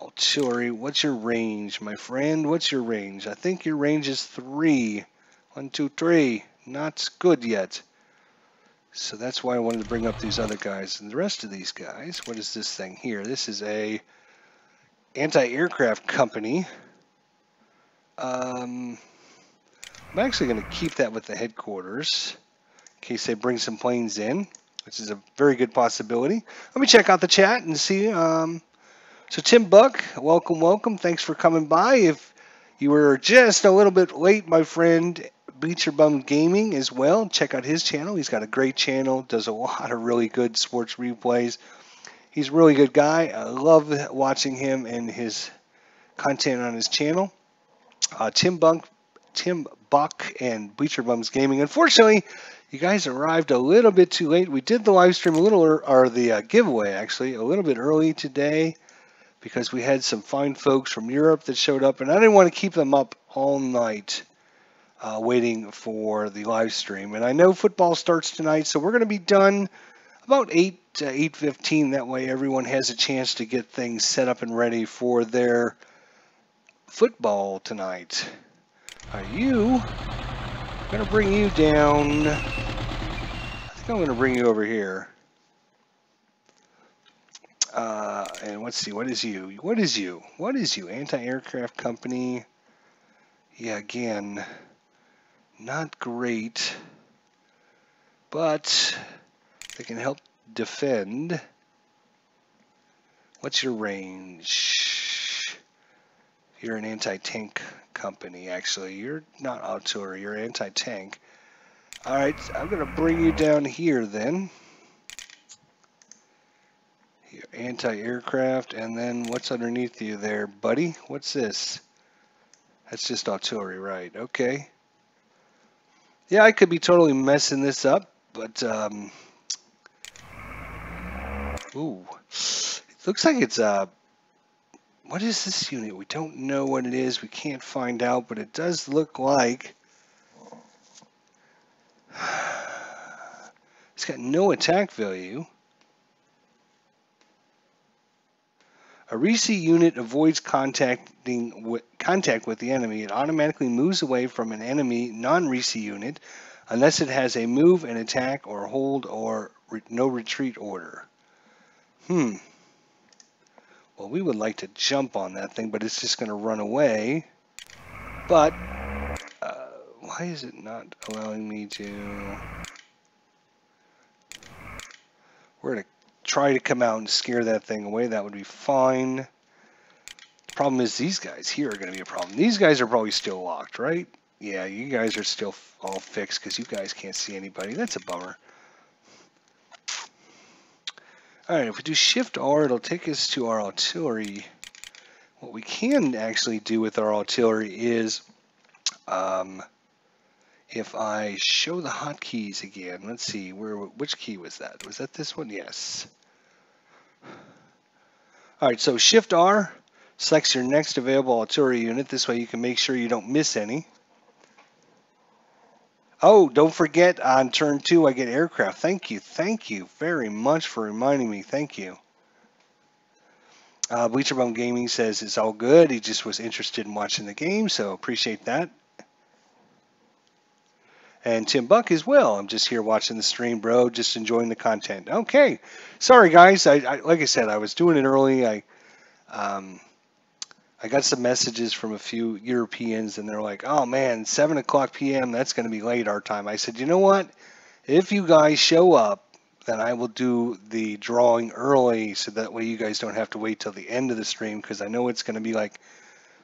Artillery, what's your range, my friend? What's your range? I think your range is 3. 1, 2, 3. Not good yet. So that's why I wanted to bring up these other guys. And the rest of these guys, what is this thing here? This is a anti-aircraft company. I'm actually going to keep that with the headquarters in case they bring some planes in, which is a very good possibility. Let me check out the chat and see. So Tim Buck, welcome, welcome. Thanks for coming by. If you were just a little bit late, my friend, Bleacher Bum Gaming as well. Check out his channel. He's got a great channel, does a lot of really good sports replays. He's a really good guy. I love watching him and his content on his channel. Tim Buck and Bleacher Bums Gaming. Unfortunately, you guys arrived a little bit too late. We did the live stream a little, or the giveaway actually, a little bit early today because we had some fine folks from Europe that showed up, and I didn't want to keep them up all night waiting for the live stream. And I know football starts tonight, so we're going to be done about 8 to 8:15. That way everyone has a chance to get things set up and ready for their football tonight. Are you? I'm going to bring you down. I think I'm going to bring you over here. And let's see, what is you? What is you? What is you? Anti-aircraft company. Yeah, again, not great, but they can help defend. What's your range? You're an anti-tank company, actually. You're not artillery, you're anti-tank. All right, I'm going to bring you down here then. Anti-aircraft, and then what's underneath you there, buddy? What's this? That's just artillery, right? Okay. Yeah, I could be totally messing this up, but ooh, it looks like it's what is this unit? We don't know what it is. We can't find out, but it does look like it's got no attack value. A REC unit avoids contact with the enemy. It automatically moves away from an enemy non-REC unit unless it has a move, an attack, or hold, or no retreat order. Well, we would like to jump on that thing, but it's just going to run away. But why is it not allowing me to? We're going to try to come out and scare that thing away. That would be fine. Problem is these guys here are going to be a problem. These guys are probably still locked, right? Yeah, you guys are still all fixed because you guys can't see anybody. That's a bummer. Alright, if we do Shift R, it'll take us to our artillery. What we can actually do with our artillery is if I show the hotkeys again, let's see, which key was that? Was that this one? Yes. Alright, so Shift R selects your next available artillery unit. This way you can make sure you don't miss any. Oh, don't forget on turn 2 I get aircraft. Thank you very much for reminding me. Thank you. Bleacher Bum Gaming says it's all good. He just was interested in watching the game, so appreciate that. And Tim Buck as well. I'm just here watching the stream, bro. Just enjoying the content. Okay. Sorry, guys. Like I said, I was doing it early. I got some messages from a few Europeans, and they're like, oh, man, 7 o'clock p.m., that's going to be late our time. I said, you know what? If you guys show up, then I will do the drawing early so that way you guys don't have to wait till the end of the stream because I know it's going to be like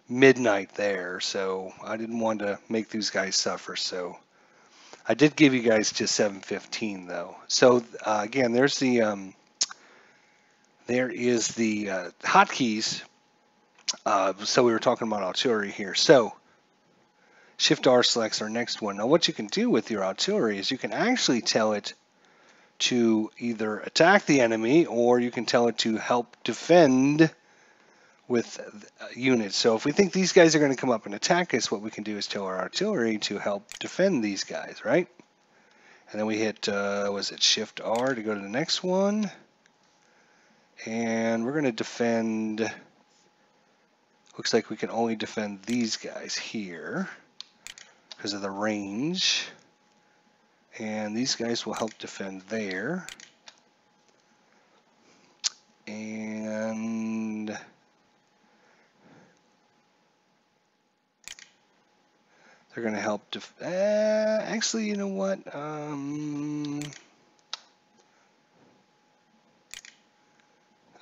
midnight there. So I didn't want to make these guys suffer. So I did give you guys just 7:15 though. So again, there is the hotkeys. So we were talking about artillery here. So Shift R selects our next one. Now what you can do with your artillery is you can actually tell it to either attack the enemy or you can tell it to help defend with units. So if we think these guys are going to come up and attack us, what we can do is tell our artillery to help defend these guys, right? And then we hit, was it Shift R to go to the next one? And we're going to defend, looks like we can only defend these guys here because of the range. And these guys will help defend there. And they're going to help actually, you know what?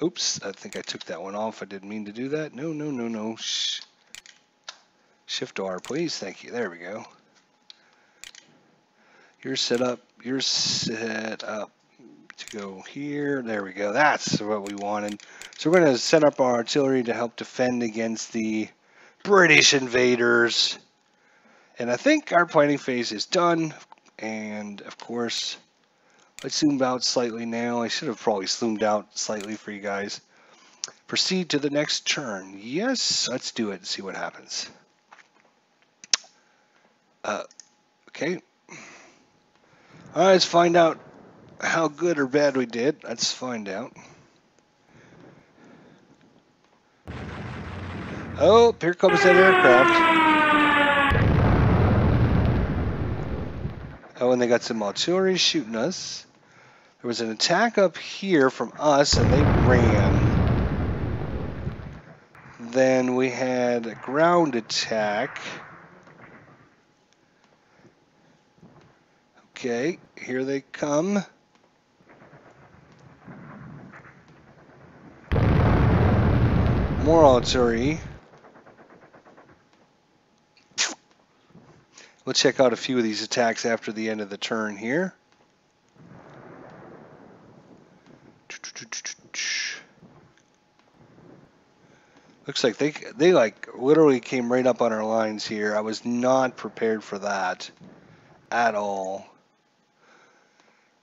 Oops, I think I took that one off. I didn't mean to do that. No, no, no, no. Shift R, please. Thank you. There we go. You're set up to go here. There we go. That's what we wanted. So we're going to set up our artillery to help defend against the British invaders. And I think our planning phase is done. And of course, let's zoom out slightly now. I should have probably zoomed out slightly for you guys. Proceed to the next turn. Yes, let's do it and see what happens. Okay. All right, let's find out how good or bad we did. Let's find out. Oh, here comes that aircraft. Oh, and they got some artillery shooting us. There was an attack up here from us, and they ran. Then we had a ground attack. Okay, here they come. More artillery. We'll check out a few of these attacks after the end of the turn here. Looks like they like literally came right up on our lines here. I was not prepared for that at all.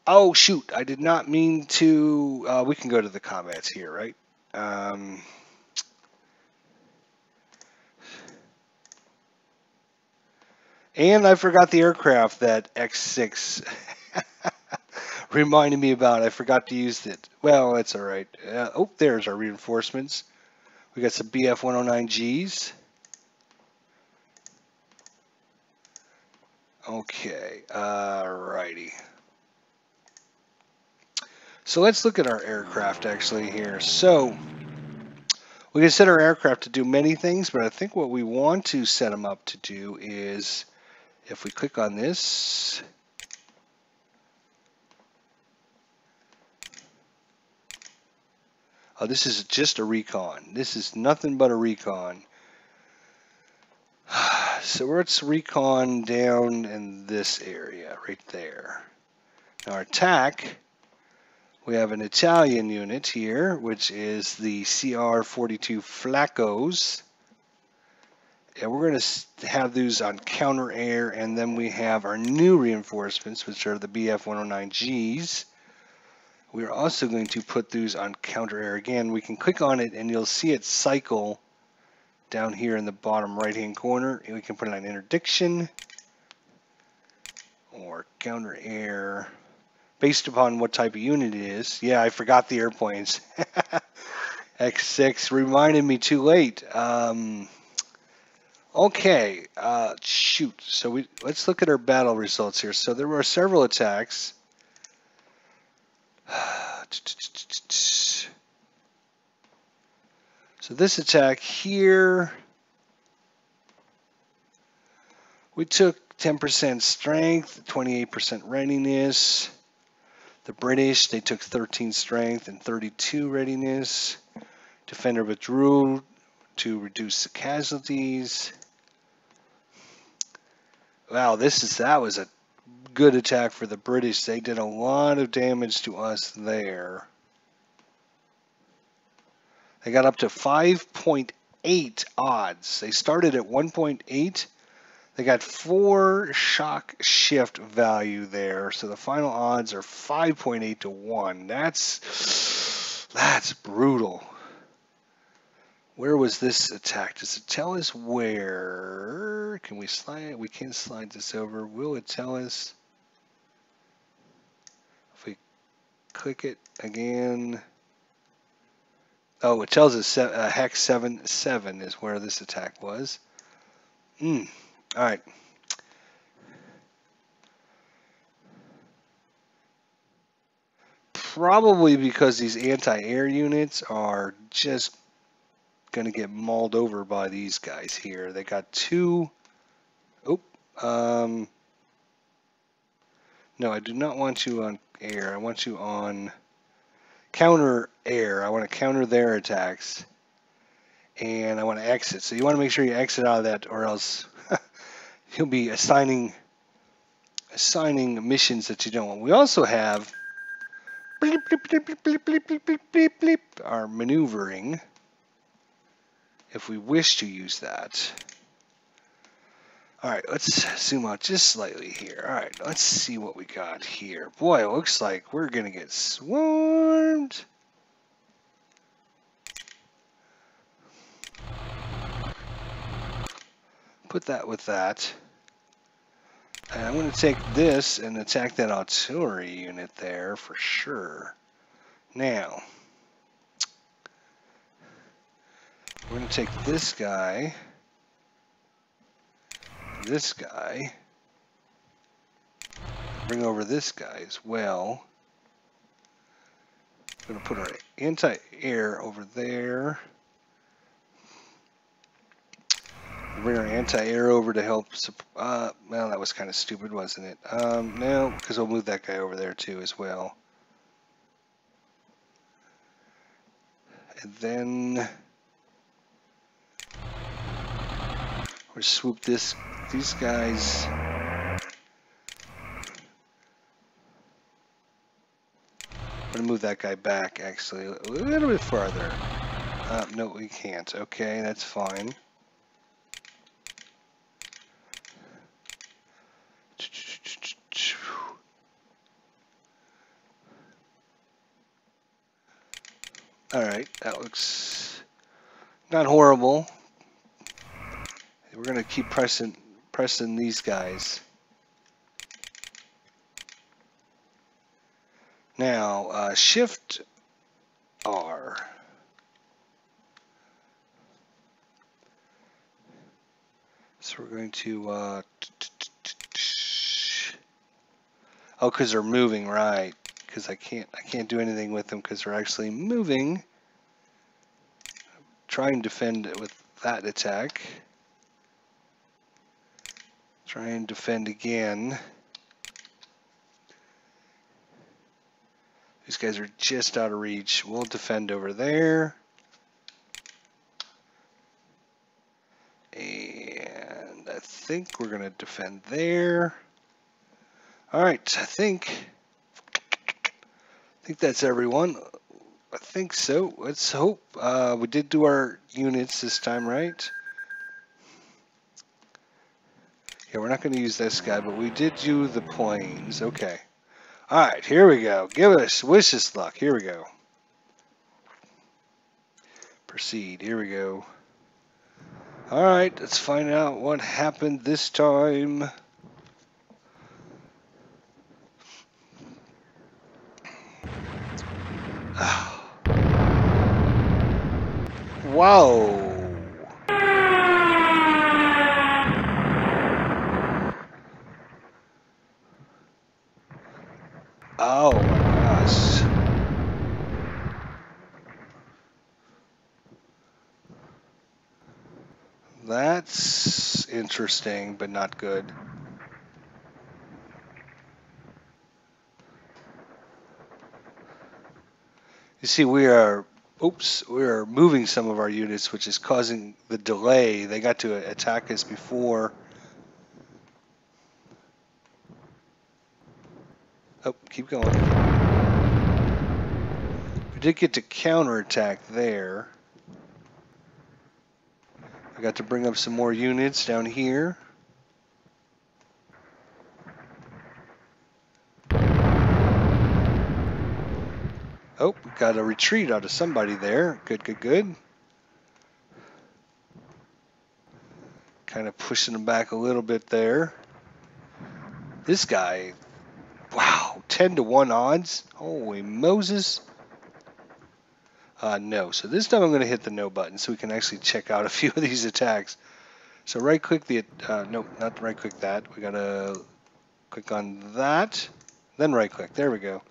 Oh shoot, I did not mean to. We can go to the comments here, right? And I forgot the aircraft that X6 reminded me about. I forgot to use it. Well, that's all right. Oh, there's our reinforcements. We got some BF-109Gs. Okay, alrighty. So let's look at our aircraft actually here. So we can set our aircraft to do many things, but I think what we want to set them up to do is, if we click on this, oh, this is just a recon. This is nothing but a recon. So let's recon down in this area right there. Now our attack, we have an Italian unit here, which is the CR-42 Flacos. And we're going to have those on counter air, and then we have our new reinforcements, which are the BF-109Gs. We're also going to put those on counter air again. We can click on it, and you'll see it cycle down here in the bottom right-hand corner. And we can put it on interdiction or counter air, based upon what type of unit it is. Yeah, I forgot the airplanes. X6 reminded me too late. Okay, shoot. So let's look at our battle results here. So there were several attacks. So this attack here, we took 10% strength, 28% readiness. The British, they took 13 strength and 32 readiness. Defender withdrew to reduce the casualties. Wow, that was a good attack for the British. They did a lot of damage to us there. They got up to 5.8 odds. They started at 1.8. They got 4 shock shift value there. So the final odds are 5.8 to 1. That's brutal. Where was this attack? Does it tell us where? Can we slide? We can slide this over. Will it tell us? If we click it again. Oh, it tells us hex 7.7 is where this attack was. All right. Probably because these anti-air units are just going to get mauled over by these guys here. They got two... Oh, no, I do not want you on air. I want you on counter air. I want to counter their attacks. And I want to exit. So you want to make sure you exit out of that, or else you'll be assigning missions that you don't want. We also have bleep, bleep, bleep, bleep, bleep, bleep, bleep, bleep, bleep, our maneuvering, if we wish to use that. All right, let's zoom out just slightly here. All right, let's see what we got here. Boy, it looks like we're going to get swarmed. Put that with that. And I'm going to take this and attack that artillery unit there for sure. Now, we're going to take this guy, bring over this guy as well. We're going to put our anti-air over there. Bring our anti-air over to help. Well, that was kind of stupid, wasn't it? No, because we'll move that guy over there too as well. And then we'll swoop these guys. I'm gonna move that guy back actually a little bit farther. No, we can't. Okay, that's fine. Alright, that looks not horrible. We're going to keep pressing these guys. Now, Shift R. So we're going to... oh, because they're moving, right. Because I can't do anything with them because they're actually moving. Try and defend with that attack. Try and defend again. These guys are just out of reach. We'll defend over there. And I think we're going to defend there. Alright, I think that's everyone. I think so. Let's hope. We did do our units this time, right? Yeah, we're not going to use this guy, but we did do the planes. Okay. Alright, here we go. Wish us luck. Here we go. Proceed. Here we go. Alright, let's find out what happened this time. Whoa. Oh my gosh. That's interesting, but not good. You see, we are moving some of our units, which is causing the delay. They got to attack us before. Oh, keep going. We did get to counterattack there. I got to bring up some more units down here. Oh, we got a retreat out of somebody there. Good, good, good. Kind of pushing them back a little bit there. This guy, wow, 10-to-1 odds. Holy Moses. No. So this time I'm going to hit the no button so we can actually check out a few of these attacks. So right click the, no, not right click that. We got to click on that. Then right click. There we go.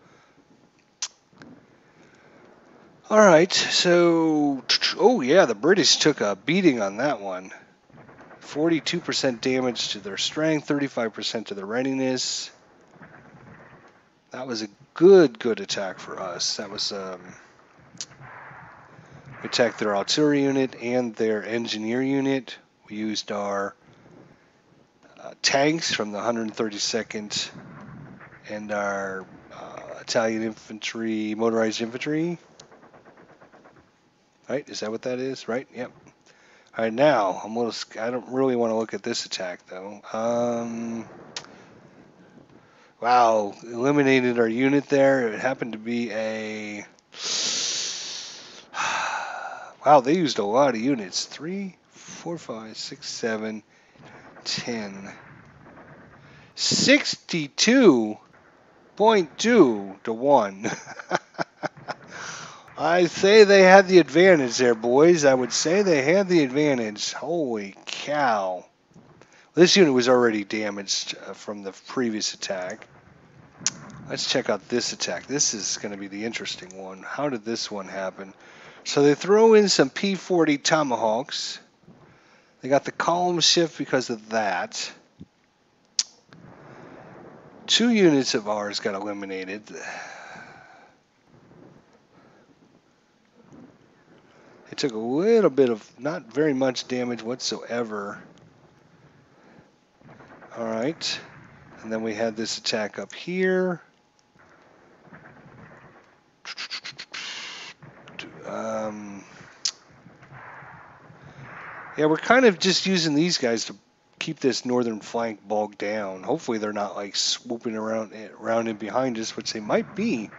All right, so, oh yeah, the British took a beating on that one. 42% damage to their strength, 35% to their readiness. That was a good attack for us. That was, we attacked their artillery unit and their engineer unit. We used our tanks from the 132nd and our Italian infantry, motorized infantry. Right, is that what that is? Right, yep. All right, now, I don't really want to look at this attack, though. Wow, eliminated our unit there. It happened to be a... Wow, they used a lot of units. 3, 4, 5, 6, 7, 10. 62.2 to 1. I say they had the advantage there, boys. I would say they had the advantage. Holy cow. This unit was already damaged from the previous attack. Let's check out this attack. This is going to be the interesting one. How did this one happen? So they throw in some P-40 Tomahawks. They got the column shift because of that. 2 units of ours got eliminated. They took a little bit of, not very much damage whatsoever. All right. And then we had this attack up here. Yeah, we're kind of just using these guys to keep this northern flank bogged down. Hopefully they're not like swooping around in behind us, which they might be.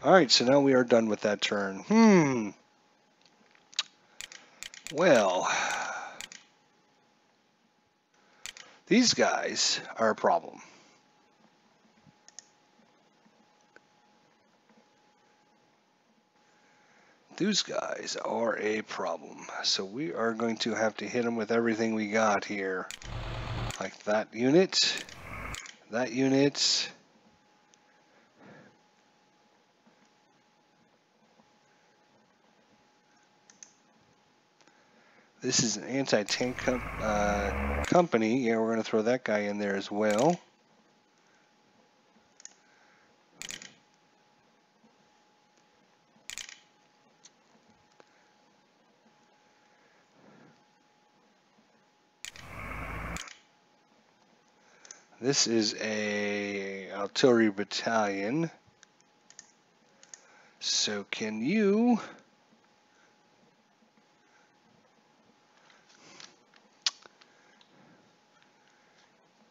All right, so now we are done with that turn. Well, these guys are a problem. These guys are a problem. So we are going to have to hit them with everything we got here. Like that unit, that unit. This is an anti-tank company. Yeah, we're going to throw that guy in there as well. This is a artillery battalion. So can you...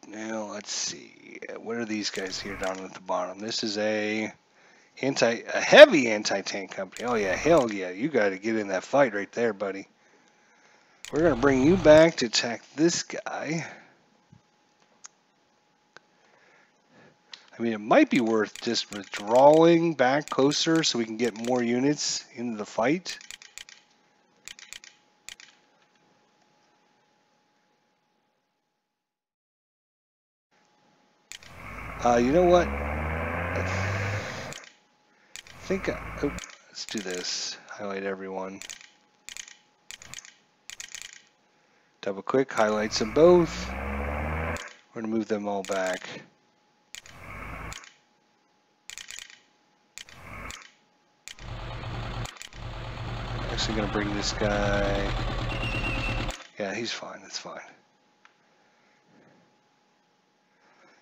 Now let's see. What are these guys here down at the bottom? This is a heavy anti-tank company. Oh yeah, hell yeah. You got to get in that fight right there, buddy. We're going to bring you back to attack this guy. I mean, it might be worth just withdrawing back closer so we can get more units into the fight. You know what? I think, let's do this. Highlight everyone. Double click, highlights them both. We're going to move them all back. Actually going to bring this guy. Yeah, he's fine. That's fine.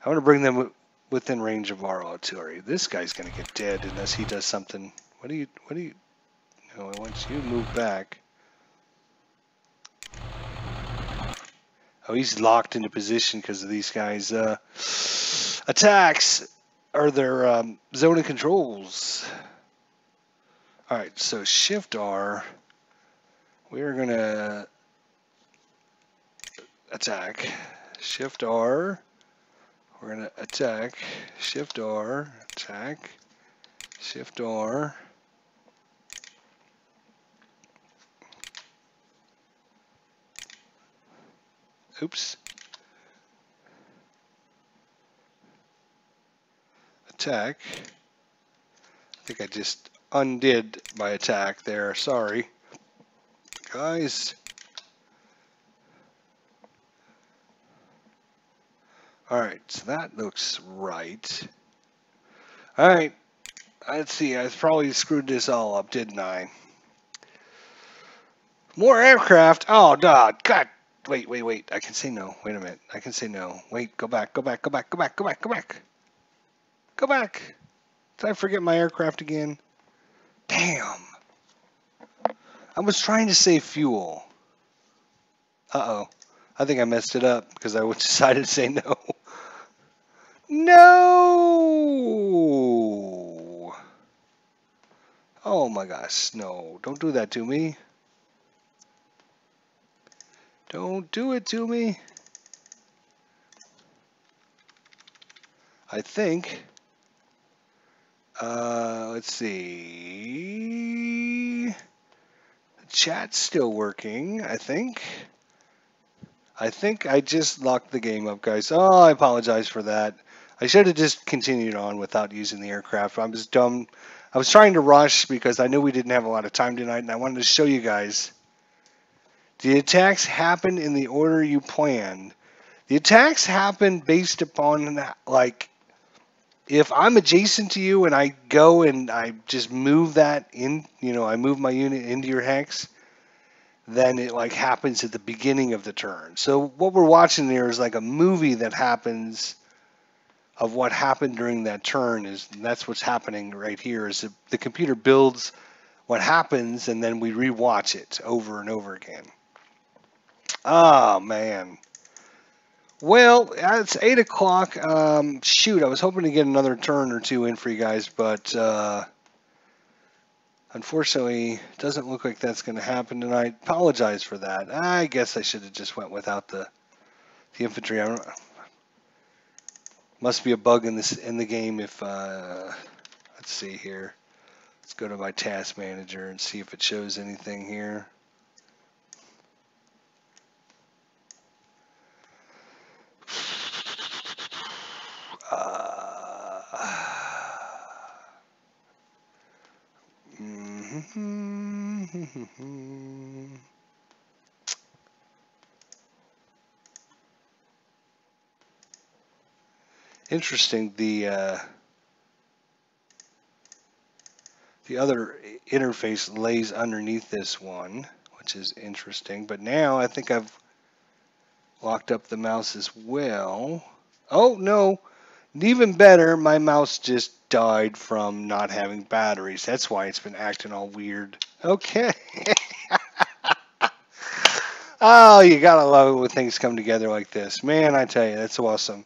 I want to bring them within range of our artillery. This guy's going to get dead unless he does something. What do you? No, I want you to move back. Oh, he's locked into position because of these guys' attacks or their zone of controls. All right, so Shift R. We're gonna attack. Shift R. We're gonna attack. Shift R. Attack. Shift R. Oops. Attack. I think I just undid my attack there. Sorry, guys. Alright, so that looks right. Alright, let's see. I probably screwed this all up, didn't I? More aircraft? Oh, God. Wait. I can say no. Wait a minute. I can say no. Wait, go back. Go back. Did I forget my aircraft again? Damn. I was trying to save fuel. Uh-oh. I think I messed it up because I decided to say no. No! Oh my gosh, no. Don't do that to me. Don't do it to me. I think. Let's see. The chat's still working, I think. I think I just locked the game up, guys. Oh, I apologize for that. I should have just continued on without using the aircraft. I was dumb. I was trying to rush because I knew we didn't have a lot of time tonight, and I wanted to show you guys. The attacks happen in the order you planned. The attacks happen based upon, like, if I'm adjacent to you and I go and I just move that in, I move my unit into your hex, then it like happens at the beginning of the turn. So what we're watching there is like a movie that happens of what happened during that turn. That's what's happening right here. Is the computer builds what happens and then we rewatch it over and over again. Oh man. Well, it's 8 o'clock. Shoot, I was hoping to get another turn or two in for you guys, but unfortunately, it doesn't look like that's going to happen tonight. Apologize for that. I guess I should have just went without the infantry. Must be a bug in the game. If let's see here, let's go to my task manager and see if it shows anything here. Interesting. The other interface lays underneath this one, which is interesting. But now I think I've locked up the mouse as well. Oh no! Even better, my mouse just died from not having batteries. That's why it's been acting all weird. Okay. Oh, you gotta love it when things come together like this. Man, I tell you, that's awesome.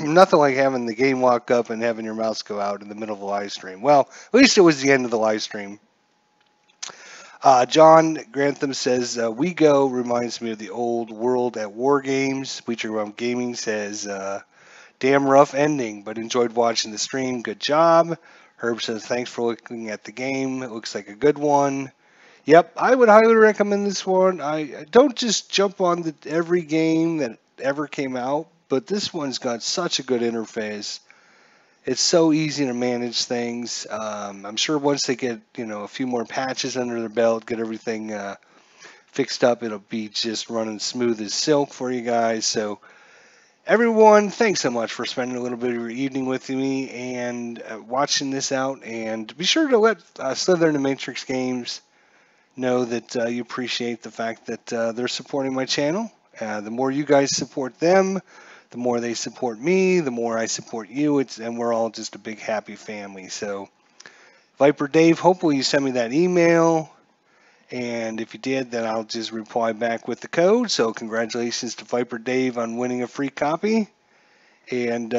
Nothing like having the game lock up and having your mouse go out in the middle of a live stream. Well, at least it was the end of the live stream. John Grantham says, We Go reminds me of the old world at Wargames. Bleacher Realm Gaming says, damn rough ending, but enjoyed watching the stream. Good job. Herb says, thanks for looking at the game. It looks like a good one. Yep, I would highly recommend this one. I don't just jump on every game that ever came out, but this one's got such a good interface. It's so easy to manage things. I'm sure once they get a few more patches under their belt, get everything fixed up, it'll be just running smooth as silk for you guys. So everyone, thanks so much for spending a little bit of your evening with me and watching this out. And be sure to let Slitherine and Matrix Games know that you appreciate the fact that they're supporting my channel. The more you guys support them, the more they support me, the more I support you, and we're all just a big happy family. So, Viper Dave, hopefully you send me that email, and if you did, then I'll just reply back with the code. So congratulations to Viper Dave on winning a free copy. And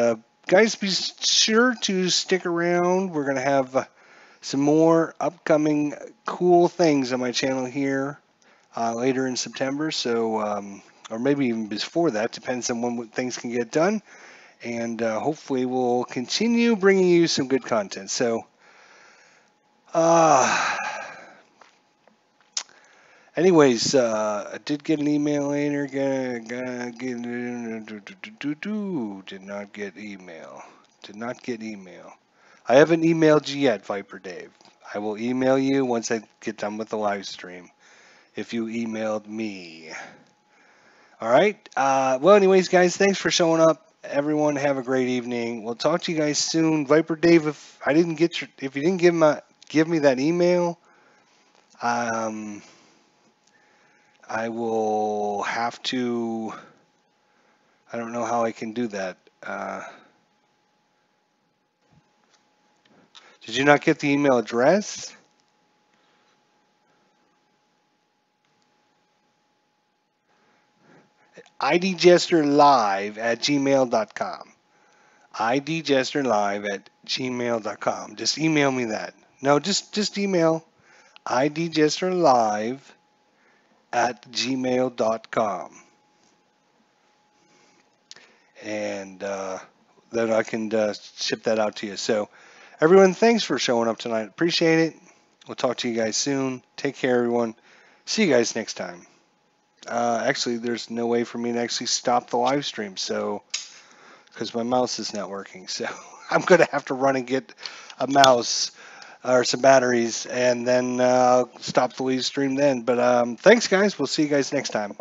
guys, be sure to stick around. We're going to have some more upcoming cool things on my channel here later in September. So, or maybe even before that, depends on when things can get done. And hopefully we'll continue bringing you some good content. So, anyways, I did get an email later. Did not get email. I haven't emailed you yet, Viper Dave. I will email you once I get done with the live stream. If you emailed me. All right. Well, anyways, guys, thanks for showing up. Everyone, have a great evening. We'll talk to you guys soon. Viper Dave, if you didn't give me that email, um, I will have to. I don't know how I can do that. Did you not get the email address? idjesterlive@gmail.com. idjesterlive@gmail.com. Just email me that. No, just email idjesterlive@gmail.com. And then I can ship that out to you. So, everyone, thanks for showing up tonight. Appreciate it. We'll talk to you guys soon. Take care, everyone. See you guys next time. Actually, there's no way for me to actually stop the live stream, so because my mouse is not working. So I'm going to have to run and get a mouse or some batteries and then stop the live stream then. But thanks, guys. We'll see you guys next time.